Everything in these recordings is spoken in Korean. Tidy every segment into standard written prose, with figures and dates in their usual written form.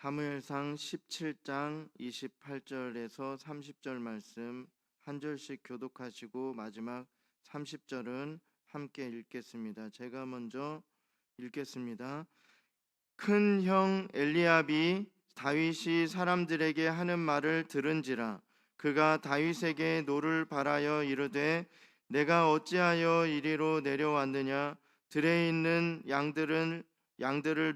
사무엘상 17장 28절에서 30절 말씀 한 절씩 교독하시고 마지막 30절은 함께 읽겠습니다. 제가 먼저 읽겠습니다. 큰 형 엘리압이 다윗이 사람들에게 하는 말을 들은지라. 그가 다윗에게 노를 바라여 이르되 내가 어찌하여 이리로 내려왔느냐? 들에 있는 양들을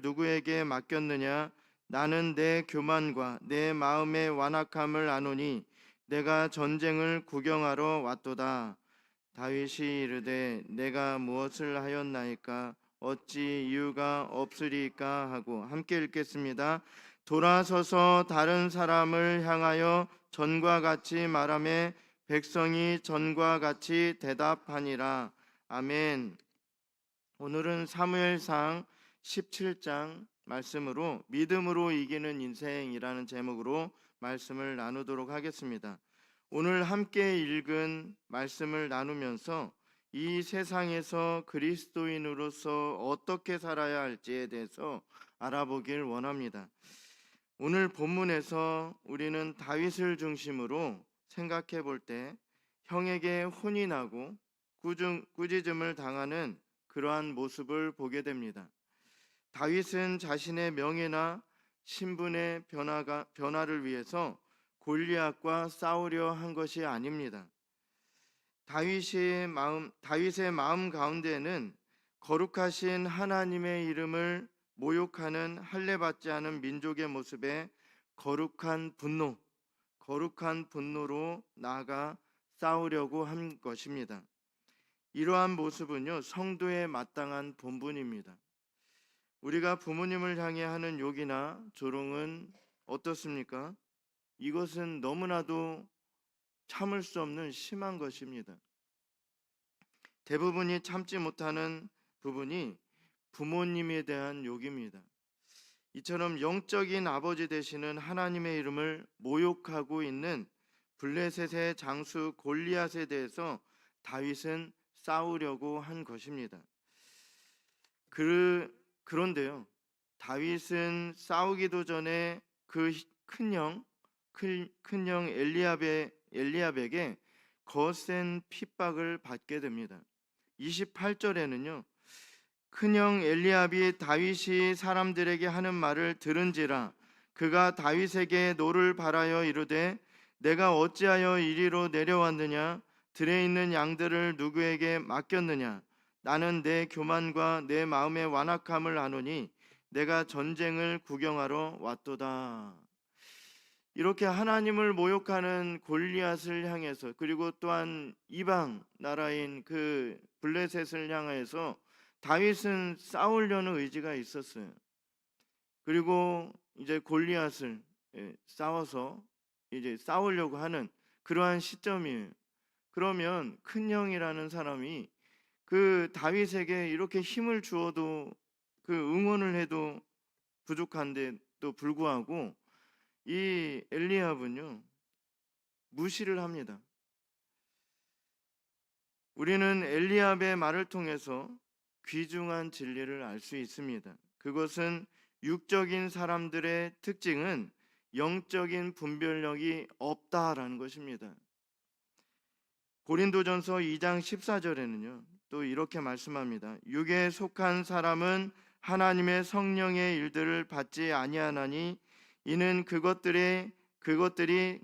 누구에게 맡겼느냐? 나는 내 교만과 내 마음의 완악함을 아노니 내가 전쟁을 구경하러 왔도다. 다윗이 이르되 내가 무엇을 하였나이까? 어찌 이유가 없으리까? 하고 함께 읽겠습니다. 돌아서서 다른 사람을 향하여 전과 같이 말하매 백성이 전과 같이 대답하니라. 아멘. 오늘은 사무엘상 17장 말씀으로 믿음으로 이기는 인생이라는 제목으로 말씀을 나누도록 하겠습니다. 오늘 함께 읽은 말씀을 나누면서 이 세상에서 그리스도인으로서 어떻게 살아야 할지에 대해서 알아보길 원합니다. 오늘 본문에서 우리는 다윗을 중심으로 생각해 볼 때 형에게 혼이 나고 꾸짖음을 당하는 그러한 모습을 보게 됩니다. 다윗은 자신의 명예나 신분의 변화를 위해서 골리앗과 싸우려 한 것이 아닙니다. 다윗의 마음 가운데에는 거룩하신 하나님의 이름을 모욕하는 할례받지 않은 민족의 모습에 거룩한 분노로 나아가 싸우려고 한 것입니다. 이러한 모습은요, 성도의 마땅한 본분입니다. 우리가 부모님을 향해 하는 욕이나 조롱은 어떻습니까? 이것은 너무나도 참을 수 없는 심한 것입니다. 대부분이 참지 못하는 부분이 부모님에 대한 욕입니다. 이처럼 영적인 아버지 되시는 하나님의 이름을 모욕하고 있는 블레셋의 장수 골리앗에 대해서 다윗은 싸우려고 한 것입니다. 그런데요, 다윗은 싸우기도 전에 그 큰형 엘리압에게 거센 핍박을 받게 됩니다. 28절에는요, 큰형 엘리압이 다윗이 사람들에게 하는 말을 들은지라. 그가 다윗에게 노를 바라여 이르되 내가 어찌하여 이리로 내려왔느냐? 들에 있는 양들을 누구에게 맡겼느냐? 나는 내 교만과 내 마음의 완악함을 아노니 내가 전쟁을 구경하러 왔도다. 이렇게 하나님을 모욕하는 골리앗을 향해서, 그리고 또한 이방 나라인 그 블레셋을 향해서 다윗은 싸우려는 의지가 있었어요. 그리고 이제 골리앗을 싸워서 이제 싸우려고 하는 그러한 시점이에요. 그러면 큰형이라는 사람이 그 다윗에게 이렇게 힘을 주어도, 그 응원을 해도 부족한데도 불구하고 이 엘리압은요, 무시를 합니다. 우리는 엘리압의 말을 통해서 귀중한 진리를 알 수 있습니다. 그것은 육적인 사람들의 특징은 영적인 분별력이 없다라는 것입니다. 고린도전서 2장 14절에는요 또 이렇게 말씀합니다. 육에 속한 사람은 하나님의 성령의 일들을 받지 아니하나니 이는 그것들이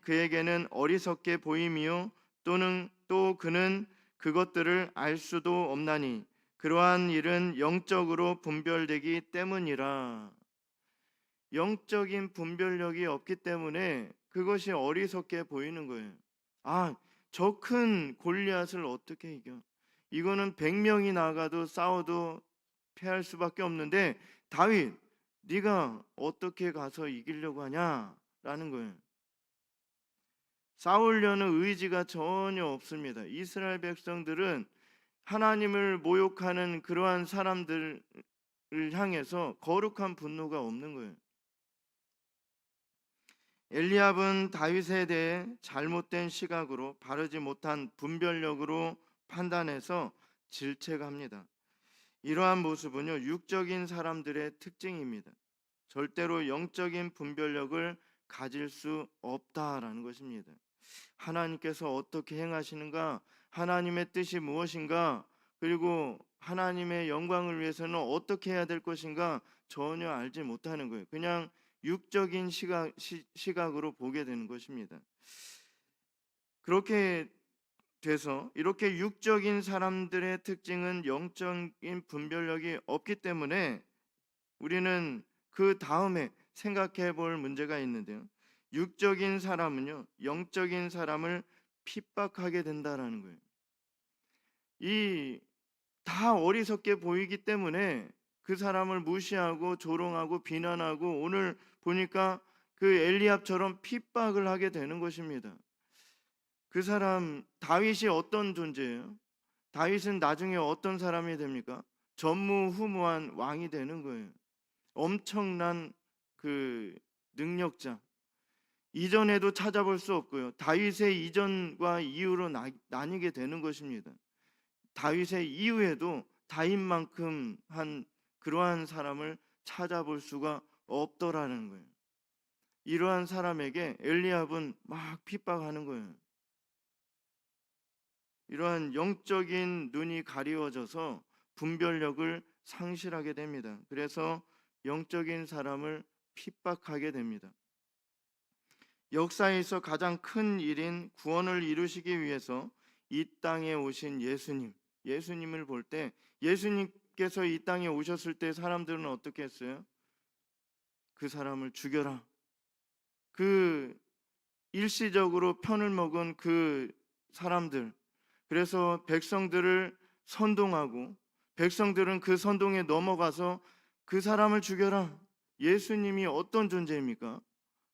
그에게는 어리석게 보임이요 또는 또 그는 그것들을 알 수도 없나니 그러한 일은 영적으로 분별되기 때문이라. 영적인 분별력이 없기 때문에 그것이 어리석게 보이는 거예요. 저 큰 골리앗을 어떻게 이겨? 이거는 100명이 나가도 싸워도 패할 수밖에 없는데 다윗, 네가 어떻게 가서 이기려고 하냐라는 거예요. 싸우려는 의지가 전혀 없습니다. 이스라엘 백성들은 하나님을 모욕하는 그러한 사람들을 향해서 거룩한 분노가 없는 거예요. 엘리압은 다윗에 대해 잘못된 시각으로, 바르지 못한 분별력으로 판단해서 질책합니다. 이러한 모습은요, 육적인 사람들의 특징입니다. 절대로 영적인 분별력을 가질 수 없다라는 것입니다. 하나님께서 어떻게 행하시는가, 하나님의 뜻이 무엇인가, 그리고 하나님의 영광을 위해서는 어떻게 해야 될 것인가 전혀 알지 못하는 거예요. 그냥 육적인 시각으로 보게 되는 것입니다. 그렇게 돼서 이렇게 육적인 사람들의 특징은 영적인 분별력이 없기 때문에 우리는 그 다음에 생각해 볼 문제가 있는데요. 육적인 사람은요, 영적인 사람을 핍박하게 된다라는 거예요. 이 다 어리석게 보이기 때문에 그 사람을 무시하고 조롱하고 비난하고 오늘 보니까 그 엘리압처럼 핍박을 하게 되는 것입니다. 그 사람 다윗이 어떤 존재예요? 다윗은 나중에 어떤 사람이 됩니까? 전무후무한 왕이 되는 거예요. 엄청난 그 능력자. 이전에도 찾아볼 수 없고요. 다윗의 이전과 이후로 나뉘게 되는 것입니다. 다윗의 이후에도 다윗만큼 한 그러한 사람을 찾아볼 수가 없더라는 거예요. 이러한 사람에게 엘리압은 막 핍박하는 거예요. 이러한 영적인 눈이 가리워져서 분별력을 상실하게 됩니다. 그래서 영적인 사람을 핍박하게 됩니다. 역사에서 가장 큰 일인 구원을 이루시기 위해서 이 땅에 오신 예수님을 볼 때 예수님께서 이 땅에 오셨을 때 사람들은 어떻게 했어요? 그 사람을 죽여라. 그 일시적으로 편을 먹은 그 사람들, 그래서 백성들을 선동하고 백성들은 그 선동에 넘어가서 그 사람을 죽여라. 예수님이 어떤 존재입니까?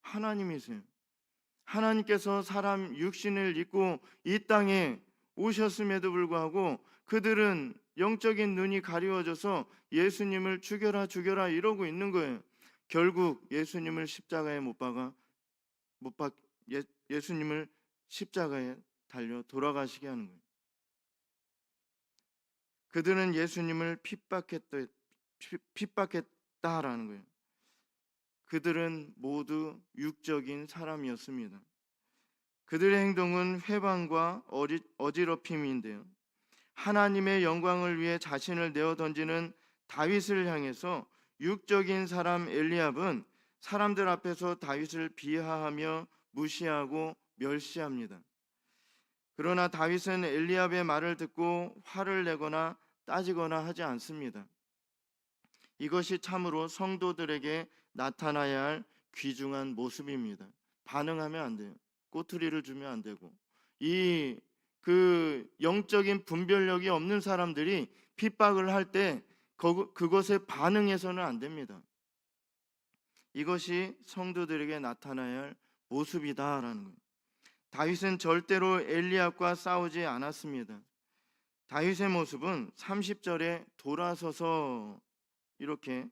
하나님이세요. 하나님께서 사람 육신을 입고 이 땅에 오셨음에도 불구하고 그들은 영적인 눈이 가리워져서 예수님을 죽여라 죽여라 이러고 있는 거예요. 결국 예수님을 십자가에 예수님을 십자가에 달려 돌아가시게 하는 거예요. 그들은 예수님을 핍박했다라는 거예요. 그들은 모두 육적인 사람이었습니다. 그들의 행동은 회방과 어지럽힘인데요. 하나님의 영광을 위해 자신을 내어 던지는 다윗을 향해서 육적인 사람 엘리압은 사람들 앞에서 다윗을 비하하며 무시하고 멸시합니다. 그러나 다윗은 엘리압의 말을 듣고 화를 내거나 따지거나 하지 않습니다. 이것이 참으로 성도들에게 나타나야 할 귀중한 모습입니다. 반응하면 안 돼요. 꼬투리를 주면 안 되고, 그 영적인 분별력이 없는 사람들이 핍박을 할 때 그것에 반응해서는 안 됩니다. 이것이 성도들에게 나타나야 할 모습이다라는 거예요. 다윗은 절대로 엘리압과 싸우지 않았습니다. 다윗의 모습은 30절에 이렇게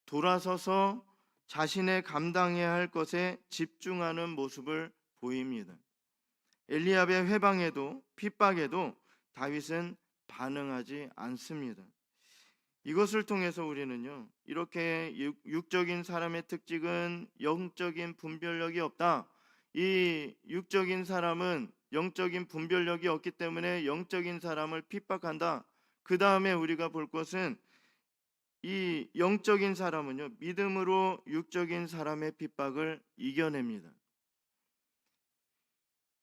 돌아서서 자신의 감당해야 할 것에 집중하는 모습을 보입니다. 엘리압의 회방에도 핍박에도 다윗은 반응하지 않습니다. 이것을 통해서 우리는요, 이렇게 육적인 사람의 특징은 영적인 분별력이 없다. 이 육적인 사람은 영적인 분별력이 없기 때문에 영적인 사람을 핍박한다. 그 다음에 우리가 볼 것은 이 영적인 사람은요, 믿음으로 육적인 사람의 핍박을 이겨냅니다.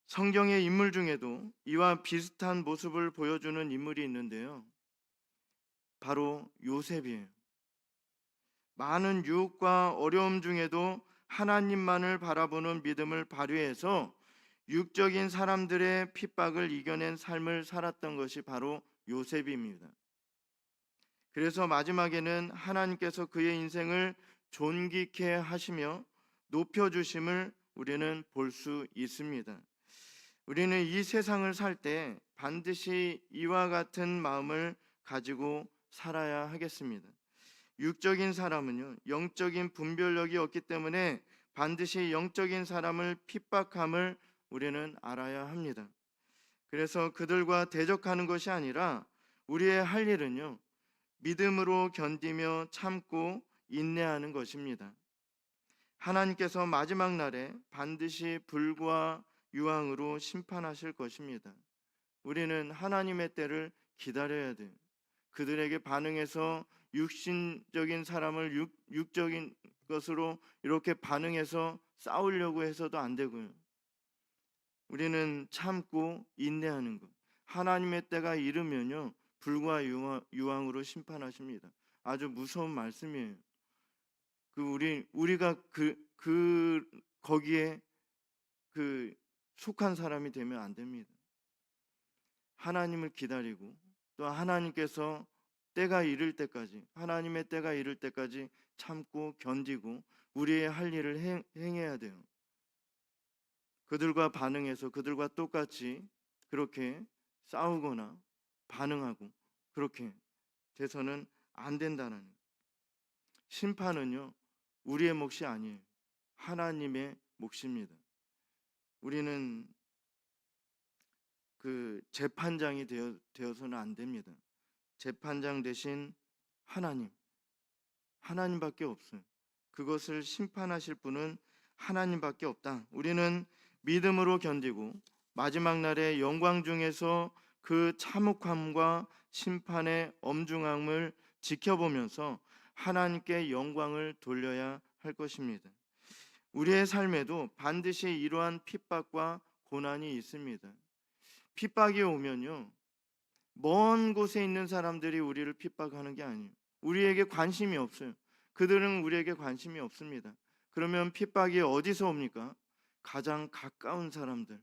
성경의 인물 중에도 이와 비슷한 모습을 보여주는 인물이 있는데요, 바로 요셉이에요. 많은 유혹과 어려움 중에도 하나님만을 바라보는 믿음을 발휘해서 육적인 사람들의 핍박을 이겨낸 삶을 살았던 것이 바로 요셉입니다. 그래서 마지막에는 하나님께서 그의 인생을 존귀케 하시며 높여주심을 우리는 볼 수 있습니다. 우리는 이 세상을 살 때 반드시 이와 같은 마음을 가지고 살아야 하겠습니다. 육적인 사람은요, 영적인 분별력이 없기 때문에 반드시 영적인 사람을 핍박함을 우리는 알아야 합니다. 그래서 그들과 대적하는 것이 아니라 우리의 할 일은요, 믿음으로 견디며 참고 인내하는 것입니다. 하나님께서 마지막 날에 반드시 불과 유황으로 심판하실 것입니다. 우리는 하나님의 때를 기다려야 돼요. 그들에게 반응해서 육신적인 사람을 육적인 것으로 이렇게 반응해서 싸우려고 해서도 안 되고요. 우리는 참고 인내하는 것. 하나님의 때가 이르면요, 불과 유황으로 심판하십니다. 아주 무서운 말씀이에요. 우리가 거기에 속한 사람이 되면 안 됩니다. 하나님을 기다리고 또 하나님께서 때가 이를 때까지, 하나님의 때가 이를 때까지 참고 견디고 우리의 할 일을 행해야 돼요. 그들과 반응해서 그들과 똑같이 그렇게 싸우거나 반응하고 그렇게 돼서는 안 된다는, 심판은요 우리의 몫이 아니에요. 하나님의 몫입니다. 우리는 재판장이 되어서는 안 됩니다. 재판장 대신 하나님밖에 없어요. 그것을 심판하실 분은 하나님밖에 없다. 우리는 믿음으로 견디고 마지막 날의 영광 중에서 그 참혹함과 심판의 엄중함을 지켜보면서 하나님께 영광을 돌려야 할 것입니다. 우리의 삶에도 반드시 이러한 핍박과 고난이 있습니다. 핍박이 오면요, 먼 곳에 있는 사람들이 우리를 핍박하는 게 아니에요. 우리에게 관심이 없어요. 그들은 우리에게 관심이 없습니다. 그러면 핍박이 어디서 옵니까? 가장 가까운 사람들,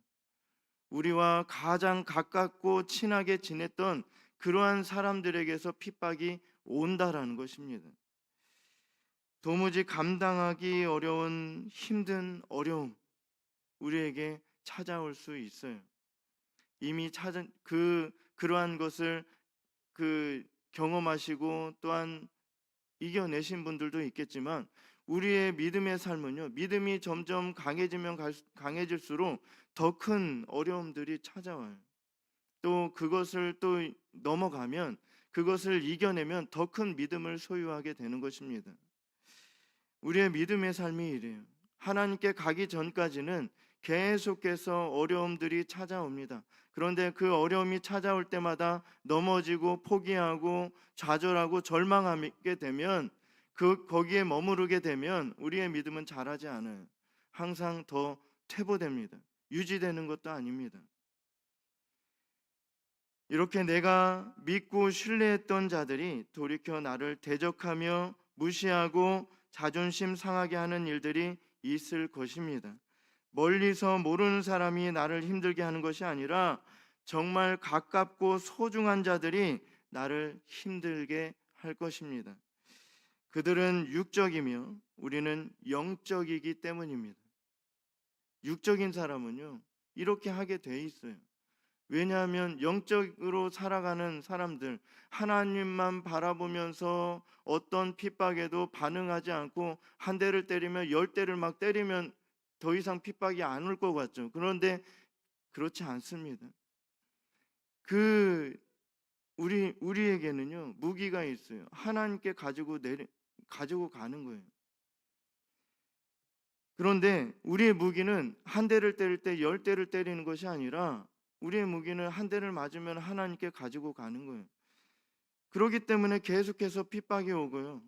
우리와 가장 가깝고 친하게 지냈던 그러한 사람들에게서 핍박이 온다라는 것입니다. 도무지 감당하기 어려운 힘든 어려움, 우리에게 찾아올 수 있어요. 이미 찾은 그러한 것을 경험하시고 또한 이겨내신 분들도 있겠지만, 우리의 믿음의 삶은요, 믿음이 점점 강해지면 강해질수록 더 큰 어려움들이 찾아와요. 또 그것을 또 넘어가면, 그것을 이겨내면 더 큰 믿음을 소유하게 되는 것입니다. 우리의 믿음의 삶이 이래요. 하나님께 가기 전까지는 계속해서 어려움들이 찾아옵니다. 그런데 그 어려움이 찾아올 때마다 넘어지고 포기하고 좌절하고 절망하게 되면, 거기에 머무르게 되면 우리의 믿음은 자라지 않아요. 항상 더 퇴보됩니다. 유지되는 것도 아닙니다. 이렇게 내가 믿고 신뢰했던 자들이 돌이켜 나를 대적하며 무시하고 자존심 상하게 하는 일들이 있을 것입니다. 멀리서 모르는 사람이 나를 힘들게 하는 것이 아니라 정말 가깝고 소중한 자들이 나를 힘들게 할 것입니다. 그들은 육적이며 우리는 영적이기 때문입니다. 육적인 사람은요, 이렇게 하게 돼 있어요. 왜냐하면 영적으로 살아가는 사람들, 하나님만 바라보면서 어떤 핍박에도 반응하지 않고 한 대를 때리면 10대를 막 때리면 더 이상 핍박이 안 올 것 같죠. 그런데 그렇지 않습니다. 우리에게는요 무기가 있어요. 하나님께 가지고 가는 거예요. 그런데 우리의 무기는 한 대를 때릴 때 10대를 때리는 것이 아니라, 우리의 무기는 한 대를 맞으면 하나님께 가지고 가는 거예요. 그렇기 때문에 계속해서 핍박이 오고요,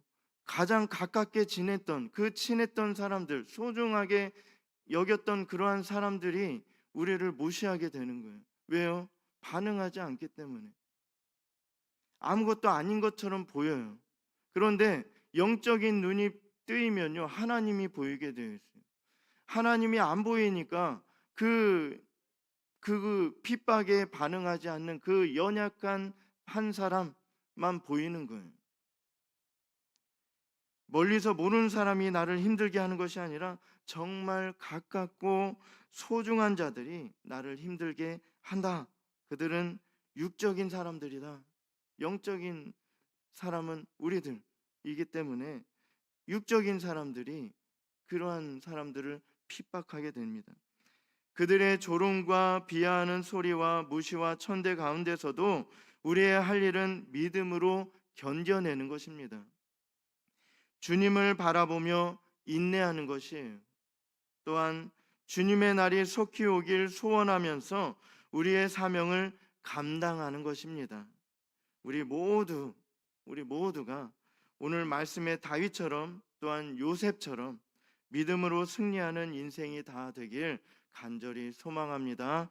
가장 가깝게 지냈던 친했던 사람들, 소중하게 여겼던 그러한 사람들이 우리를 무시하게 되는 거예요. 왜요? 반응하지 않기 때문에. 아무것도 아닌 것처럼 보여요. 그런데 영적인 눈이 뜨이면요, 하나님이 보이게 되어 있어요. 하나님이 안 보이니까 그 핍박에 반응하지 않는 그 연약한 한 사람만 보이는 거예요. 멀리서 모르는 사람이 나를 힘들게 하는 것이 아니라 정말 가깝고 소중한 자들이 나를 힘들게 한다. 그들은 육적인 사람들이다. 영적인 사람은 우리들이기 때문에 육적인 사람들이 그러한 사람들을 핍박하게 됩니다. 그들의 조롱과 비하하는 소리와 무시와 천대 가운데서도 우리의 할 일은 믿음으로 견뎌내는 것입니다. 주님을 바라보며 인내하는 것이에요. 또한 주님의 날이 속히 오길 소원하면서 우리의 사명을 감당하는 것입니다. 우리 모두가 오늘 말씀의 다윗처럼 또한 요셉처럼 믿음으로 승리하는 인생이 다 되길 간절히 소망합니다.